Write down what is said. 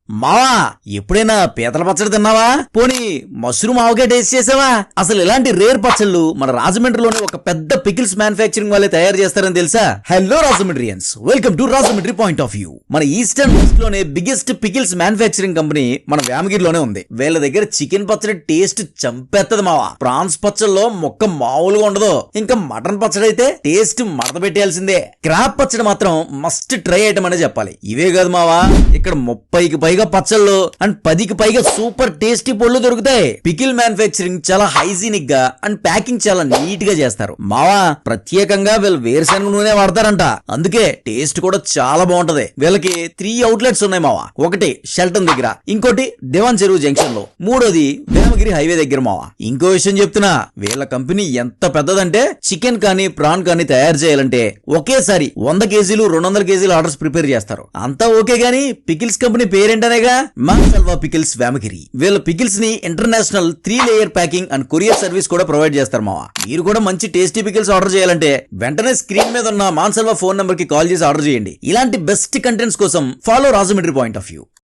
మావా ఎప్పుడైనా పీతల పచ్చడి తిన్నావా? పోనీ మష్రూమ్ ఆవకాయ టేస్ట్ చేసావా? అసలు ఇలాంటి రేర్ పచ్చళ్ళు మన రాజమండ్రిలోని ఒక పెద్ద పికిల్స్ మ్యానుఫ్యాక్చరింగ్ వాళ్ళే తయారు చేస్తారని తెలుసా? Hello Rajahmundrians, welcome to Rajahmundry point of view. మన ఈస్టర్న్ వెస్ట్ లోనే బిగ్గెస్ట్ పికిల్స్ మ్యానుఫ్యాక్చరింగ్ కంపెనీ మన వేమగిరిలోనే ఉంది. వీళ్ళ దగ్గర చికెన్ పచ్చడి టేస్ట్ చంపేత్తది మావా. ప్రాన్స్ పచ్చడిలో మొక్క మామూలుగా ఉండదు. ఇంకా మటన్ పచ్చడి అయితే టేస్ట్ మడత పెట్టాల్సిందే. క్రాబ్ పచ్చడి మాత్రం మస్ట్ ట్రై ఐటమ్ అనే చెప్పాలి. ఇవే కాదు మావా, ఇక్కడ 30కి పైగా పచ్చళ్ళు అండ్ 10కి పైగా సూపర్ టేస్టీ పొళ్ళు దొరుకుతాయి. పికిల్ మ్యానుఫ్యాక్చరింగ్ చాలా హైజీనిక్ గా అండ్ ప్యాకింగ్ చాలా నీట్ గా చేస్తారు మావా. ప్రత్యేకంగా వీళ్ళు వేరుశనగ నూనె వాడతారంట, అందుకే టేస్ట్ కూడా చాలా బాగుంటది. వీళ్ళకి 3 అవుట్లెట్స్ ఉన్నాయి మావా. ఒకటి షెల్టన్ దగ్గర, ఇంకోటి దేవాన్ చెరువు జంక్షన్ లో, మూడోది వేమగిరి హైవే దగ్గర మావా. ఇంకో విషయం చెప్తున్నా, వీళ్ళ కంపెనీ ఎంత పెద్దదంటే చికెన్ కానీ ప్రాన్ కానీ తయారు చేయాలంటే ఒకేసారి 100 కేజీలు 200 కేజీలు ఆర్డర్స్ ప్రిపేర్ చేస్తారు. అంతా ఓకే గానీ పికిల్స్ కంపెనీ పేరేంటనేగా మాన్సల్వా పికిల్స్ వేమగిరి. వీళ్ళ పికిల్స్ ని international 3 layer packing and courier service కూడా ప్రొవైడ్ చేస్తారు మావా. మీరు కూడా మంచి టేస్టీ పికిల్స్ ఆర్డర్ చేయాలంటే వెంటనే స్క్రీన్ మీద ఉన్న మాన్సల్వా ఫోన్ నంబర్ కి కాల్ చేసి ఆర్డర్ చేయండి. ఇలాంటి బెస్ట్ కంటెంట్స్ కోసం follow Rajahmundry point of view.